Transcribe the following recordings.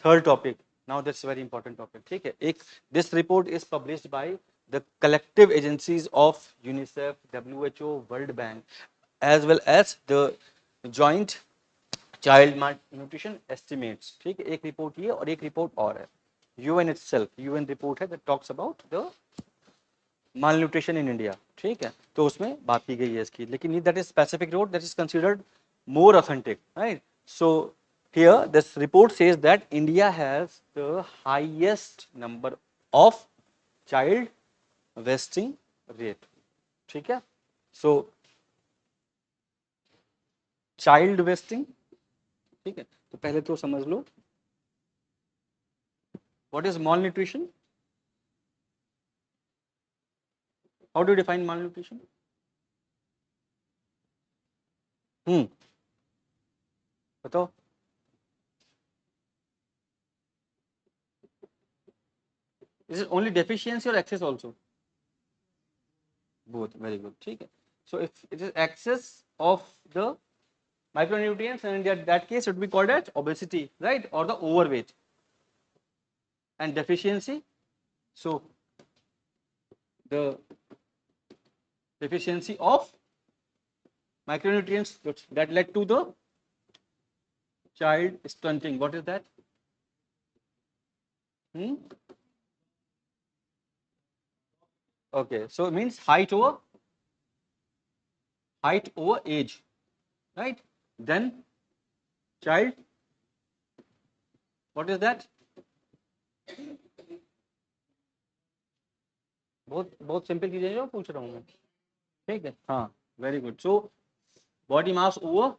Third topic, now that's very important topic, ठीक है। एक this report is published by the collective agencies of UNICEF, WHO, World Bank, as well as the joint child nutrition estimates, ठीक है। एक report ये और एक report और है, यूएन इटसेल्फ, यूएन रिपोर्ट है that talks about the mall nutrition in India, ठीक है। तो उसमें बात की गई है इसकी, लेकिन that is specific road that is considered more authentic, right? So here this report says that India has the highest number of child wasting rate, ठीक है। So child wasting, ठीक है, तो पहले तो समझ लो what is malnutrition, how do you define malnutrition? बताओ। Is it only deficiency or excess also? Both, very good, ठीक है। So if it is excess of the micronutrients, and in that case it would be called as obesity, right, or the overweight. And deficiency, so the deficiency of micronutrients that led to the child stunting, what is that? Okay, so it means height over age, right? Then child, what is that? बहुत बहुत simple चीजें जो पूछ रहा हूँ मैं, ठीक है। हाँ, very good. So body mass over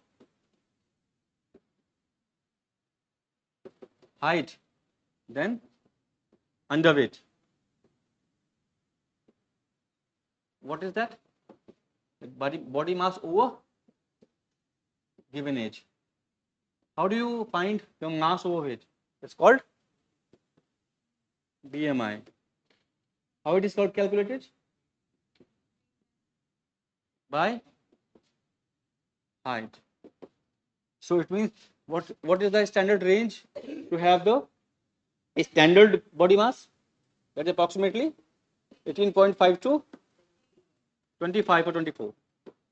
height, then underweight, what is that? Body mass over given age. How do you find the mass over weight? It's called BMI. How it is called calculated? By height. So it means what is the standard range to have the standard body mass? That's approximately 18.5 to 25 or 24,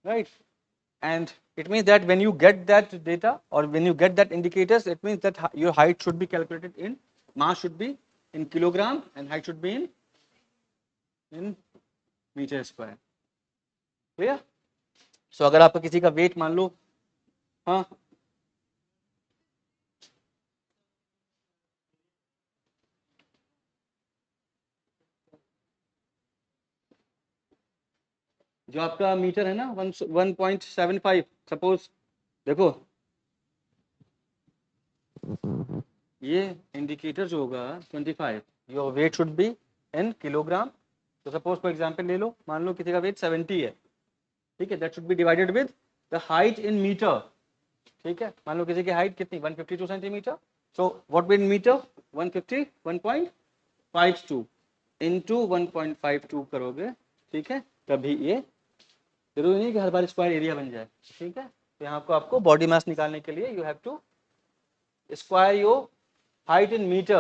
right? And it means that when you get that data or when you get that indicators, it means that your height should be calculated in, mass should be in kilogram, and height should be in metre square, clear. So अगर आपका किसी का wait मान लो, हाँ, जो आपका metre है ना 1.75, सपोज देखो ये इंडिकेटर जो होगा 25, your weight should be in kilogram. तो सपोज फॉर एग्जांपल ले लो, मान लो किसी का वेट 70 है, ठीक है, that should be divided with the height in metre, ठीक है। मान लो किसी की हाइट कितनी 152 centimetre, so what will metre 150 1.52 into 1.52 करोगे, ठीक है, तभी ये, जरूरी नहीं कि हर बार स्क्वायर एरिया बन जाए, ठीक है। तो यहाँ आपको बॉडी मास निकालने के लिए you have to square your height in meter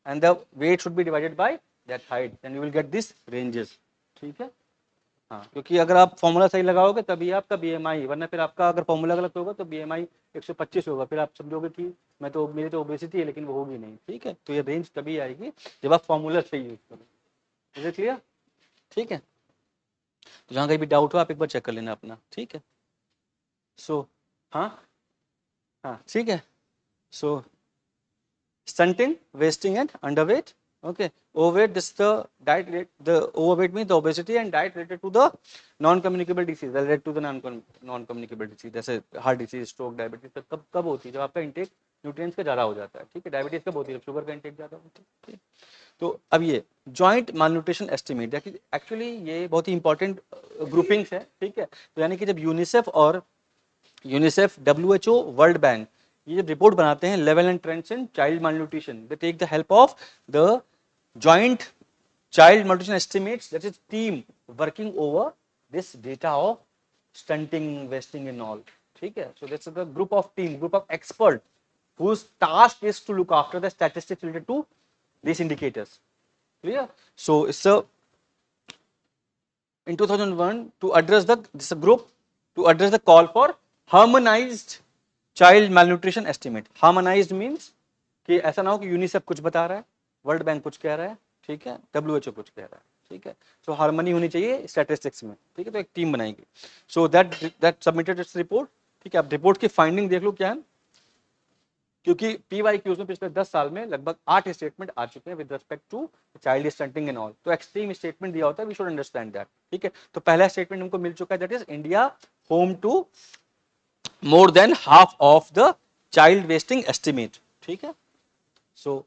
and the weight should be divided by that height, then you will get this ranges, ठीक है। हाँ, क्योंकि अगर आप फॉर्मूला सही लगाओगे तभी आपका BMI, वरना फिर आपका अगर फॉर्मूला गलत होगा तो BMI 125 होगा, फिर आप समझोगे कि मैं तो, मेरी तो ओबेसिटी है, लेकिन वो होगी नहीं, ठीक है। तो ये रेंज तभी आएगी जब आप फॉर्मूला सही यूज करो, मुझे क्लियर, ठीक है। तो जहाँ कहीं भी डाउट हो आप एक बार चेक कर लेना अपना, ठीक है। सो हाँ हाँ, ठीक है। सो stunting, wasting and underweight, okay. Overweight, this is the diet rate, the overweight means the obesity, and diet related to the non-communicable disease, related to the non-communicable disease, जैसे हार्ट डिसीज, स्ट्रोक, डायबिटीज कब होती है, जब आपका intake nutrients का ज़्यादा हो जाता है, ठीक है। डायबिटीज कब होती है, जब शुगर का इंटेक ज़्यादा होता है, ठीक है। तो अब ये जॉइंट मालन्यूट्रिशन एस्टिमेट, एक्चुअली ये बहुत ही इंपॉर्टेंट ग्रुपिंग्स है, ठीक है। तो यानी कि जब यूनिसेफ, WHO, वर्ल्ड बैंक ये जब रिपोर्ट बनाते हैं, level and trends in child malnutrition, they take the help of the joint child malnutrition estimates, that is team working over this data of stunting, wasting and all, ठीक है। So this is the group of team, group of expert whose task is to look after the statistics related to these indicators. Clear? So it's a in 2001 to address this group to address the call for harmonized child malnutrition estimate. Harmonized means कि ऐसा ना हो कि UNICEF कुछ बता रहा है, world bank कुछ कह रहा है, ठीक है, WHO कुछ कह रहा है, ठीक है. सो हार्मनी होनी चाहिए स्टैटिस्टिक्स में, ठीक है. तो एक टीम बनाएगी. So that submitted its report, ठीक है. अब रिपोर्ट की फाइंडिंग देख लो क्या है, क्योंकि PYQs में पिछले 10 साल में लगभग 8 स्टेटमेंट आ चुके हैं with respect to child stunting and all. तो एक्सट्रीम स्टेटमेंट दिया होता है, वी शुड अंडरस्टैंड दैट, ठीक है. तो पहला स्टेटमेंट हमको मिल चुका है, that is India home to more than half of the child wasting estimate, ठीक है. So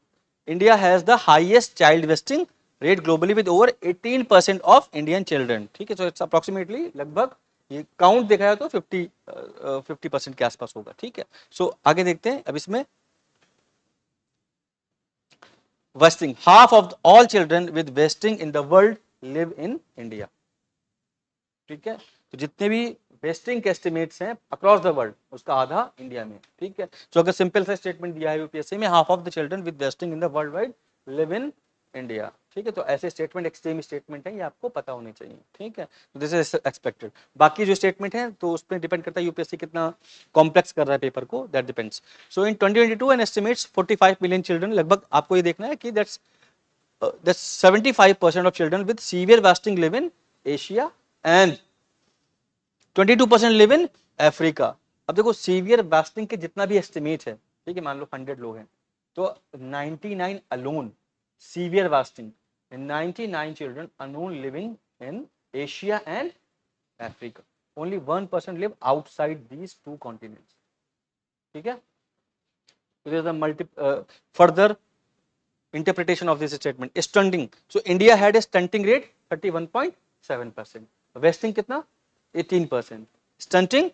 India has the highest child wasting rate globally with over 18% of Indian children, ठीक है. सो इट्स अप्रोक्सीमेटली लगभग ये काउंट देखा जाए तो 50% के आसपास होगा, ठीक है. सो आगे देखते हैं. अब इसमें wasting, half of all children with wasting in the world live in India, ठीक है. तो जितने भी वेस्टिंग के एस्टिमेट्स हैं अक्रॉस द वर्ल्ड उसका आधा इंडिया में, ठीक है. तो अगर सिंपल सा स्टेटमेंट दिया है यूपीएससी में, half of the children with wasting in the world wide live in India, ठीक है. तो ऐसे स्टेटमेंट एक्सट्रीम स्टेटमेंट है, ये आपको पता होने चाहिए, ठीक है. तो दिस इज एक्सपेक्टेड. बाकी जो स्टेटमेंट है तो उस पर डिपेंड करता है यूपीएससी कितना कॉम्प्लेक्स कर रहा है पेपर को, that depends. So in 2022 an estimates 45 million children, लगभग आपको ये देखना है कि that's 75% of children with severe wasting live in Asia and 22% live in Africa. अब देखो सीवियर वेस्टिंग के जितना भी एस्टिमेट है, ठीक है, मान लो 100 लोग हैं तो 99 alone severe fasting and 99 children unknown living in Asia and Africa. Only 1% live outside these two continents. ठीक है. So there is a further interpretation of this statement. Stunting. So India had a stunting rate 31.7%. Wasting कितना 18%. Stunting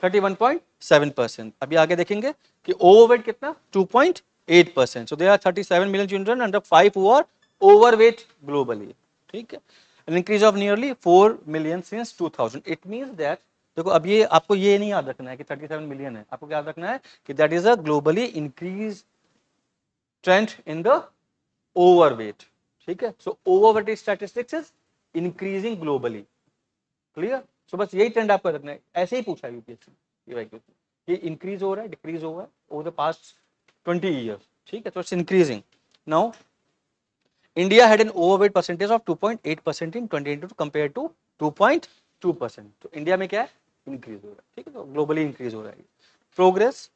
31.7%. अभी आगे देखेंगे कि overweight कितना 2.8%. So there are 37 million children under 5 who are overweight globally. ठीक है. An increase of nearly 4 million since 2000. It means that देखो अब ये आपको ये नहीं याद रखना है कि 37 मिलियन है, आपको क्या याद रखना है कि that is a globally increase trend in the overweight, ठीक है. So overweight statistics is increasing globally. Clear. So बस यही ट्रेंड आपको रखना है. ऐसे ही पूछा यूपीएससी ये इंक्रीज हो रहा है डिक्रीज हो रहा है ओवर द पास्ट 20 years, ठीक है. तो it's increasing. Now India had an overweight percentage of 2.8% in 2022 compare to 2.2%. तो इंडिया में क्या है इंक्रीज हो रहा है, ठीक है. तो ग्लोबली इंक्रीज हो रहा है. प्रोग्रेस.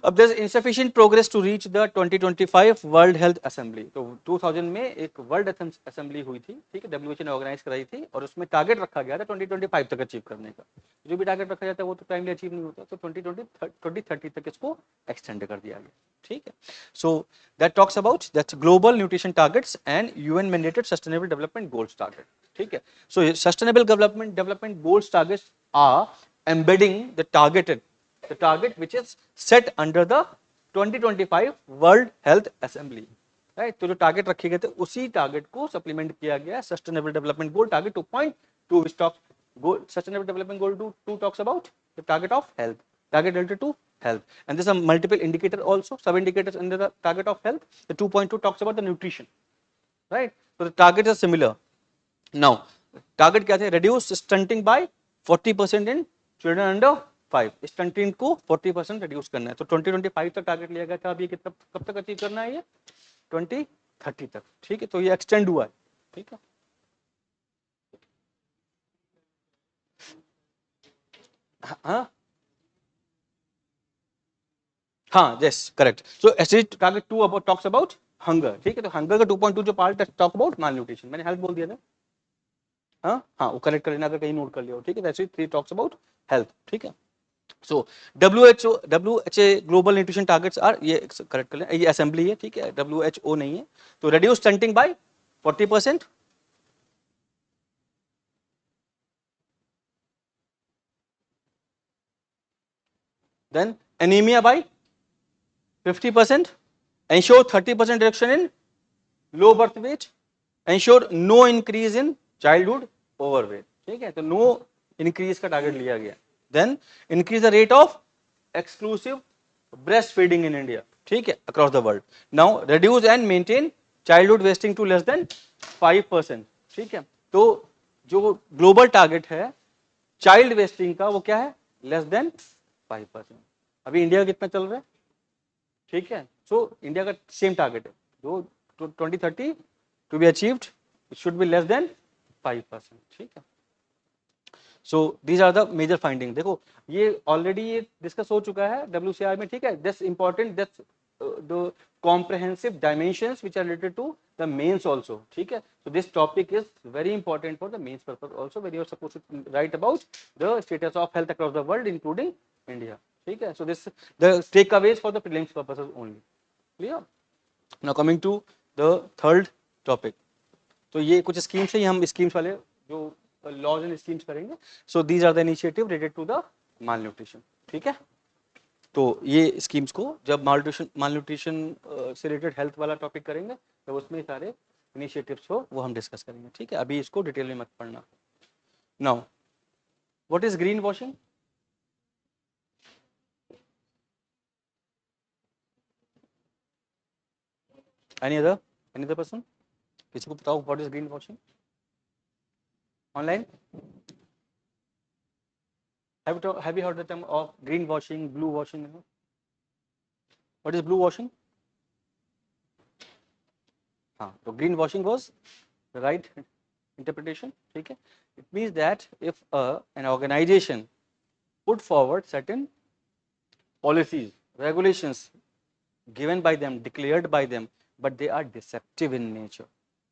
अब there is insufficient progress to reach the 2025 World Health Assembly. तो 2000 में एक वर्ल्ड असेंबली हुई थी, ठीक है, WHO ने ऑर्गेनाइज कराई थी और उसमें टारगेट रखा गया था 2025 तक अचीव करने का. जो भी टारगेट रखा जाता है वो तो टाइमली अचीव नहीं होता, तो 2030 तक इसको एक्सटेंड कर दिया गया, ठीक है. So that talks about that's global nutrition targets and UN mandated sustainable development goals target, ठीक है. So sustainable development goals targets are embedding the target which is set under the 2025 World Health Assembly, right. तो जो target रखे गए थे उसी target को supplement किया गया sustainable development goal target 2.2 which talks goal sustainable development goal 2 talks about the target of health, target related to health, and there's a multiple indicator also, sub indicators under the target of health. The 2.2 talks about the nutrition, right. So the targets are similar. Now target क्या थे, reduce stunting by 40% in children under 5. Stunting को 40% reduce करना है. तो 2025 तक target लिया गया था. अब ये कितना कब तक अचीव करना है, ये 2030 तक, ठीक है. तो ये एक्सटेंड हुआ है, ठीक है. हाँ yes correct. So SD target 2 about talks about hunger, ठीक है. तो हंगर का 2.2 जो part talk about mall nutrition, मैंने हेल्थ बोल दिया था. हाँ वो करेक्ट कर लेना अगर कहीं नोट कर लिया हो, ठीक है. वैसे 3 टॉक्स अबाउट हेल्थ, ठीक है. So WHO global nutrition targets are, ये करेक्ट कर लें, ये असेंबली है, ठीक है, WHO नहीं है. तो reduce stunting by 40%, then anaemia by 50%, ensure 30% reduction in low birth weight, ensure no increase in childhood overweight, ठीक है. तो नो इंक्रीज का टारगेट लिया गया. Then increase the rate of exclusive breastfeeding in India, ठीक है, across the world. Now reduce and maintain childhood wasting to less than 5%, ठीक है. तो जो ग्लोबल टारगेट है चाइल्ड वेस्टिंग का वो क्या है, लेस देन 5%. अभी इंडिया कितना चल रहा है, ठीक है. सो इंडिया का सेम टारगेट है जो 2030 to be achieved, it should be less than 5%, ठीक है. So these are the major finding. देखो ये ऑलरेडी ये डिस्कस हो चुका है WCR में, ठीक है. This important, this the comprehensive dimensions which are related to the mains also, ठीक है. So this topic is very important for the mains purpose also, where you are supposed to write about the status of health across the world including India, ठीक है. So this the takeaways for the prelims purposes only, clear. Now coming to the third topic. तो ये कुछ schemes है, ये हम schemes वाले जो लॉज एंड स्कीम्स करेंगे. So these are the initiative related to the malnutrition, ठीक है. तो ये स्कीम्स को जब माल न्यूट्रिशन से रिलेटेड हेल्थ वाला टॉपिक करेंगे तो उसमें सारे इनिशिएटिव्स को वो हम डिस्कस करेंगे, ठीक है. अभी इसको डिटेल में मत पढ़ना. Now what is green washing? Any other person, किसी को बताओ what is green washing online? Have you heard the term of green washing, blue washing? You know? What is blue washing? हाँ, तो green washing was the right interpretation, ठीक है. It means that if an organization put forward certain policies, regulations given by them, declared by them, but they are deceptive in nature.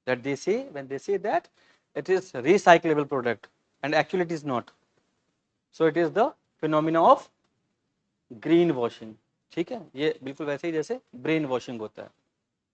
That they say, when they say that it is recyclable product and actually it is not. So it is the phenomena of green washing, ठीक है. ये बिल्कुल वैसे ही जैसे brain washing होता है,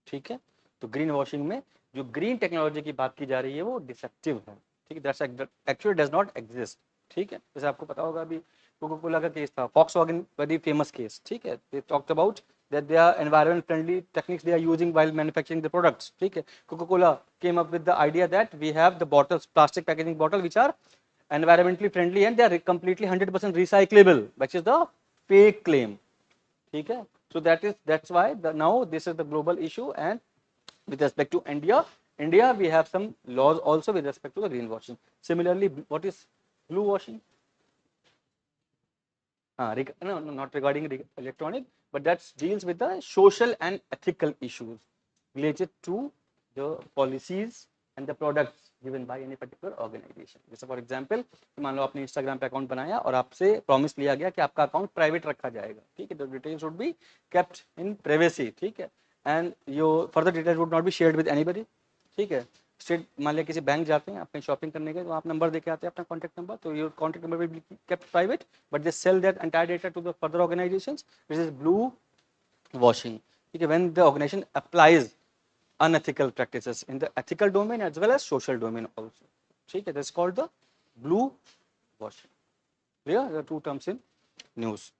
ठीक है. तो ग्रीन वॉशिंग में जो ग्रीन टेक्नोलॉजी की बात की जा रही है वो डिसेप्टिव है, ठीक है. That's actually does not exist, ठीक है. जैसे आपको पता होगा अभी कोका कोला का केस था, फॉक्सवैगन, वेरी फेमस केस, ठीक है. They talked about that they are environment friendly techniques they are using while manufacturing the products, ठीक है. Coca Cola came up with the idea that we have the bottles, plastic packaging bottle, which are environmentally friendly and they are completely 100% recyclable, which is the fake claim, ठीक है. So that's why now this is the global issue. And with respect to India we have some laws also with respect to the greenwashing. Similarly, what is blue washing? No, not regarding electronic, but that deals with the social and ethical issues related to the policies and the products given by any particular organization. जैसे for example मान लो आपने Instagram पे account बनाया और आपसे promise लिया गया कि आपका अकाउंट प्राइवेट रखा जाएगा, ठीक है. The details would be kept in privacy, ठीक है. And your further details would not be shared with anybody, ठीक है. स्टेट मान लिया किसी बैंक जाते हैं अपने शॉपिंग करने के, तो आप नंबर देके आते हैं अपना कॉन्टैक्ट नंबर, तो your contact number will be kept private, but they sell that entire data to the further organisations. This is blue washing, okay, when the organization applies unethical practices in the ethical domain as well as social domain also, okay, that's called the blue washing. Clear? There are two terms in news.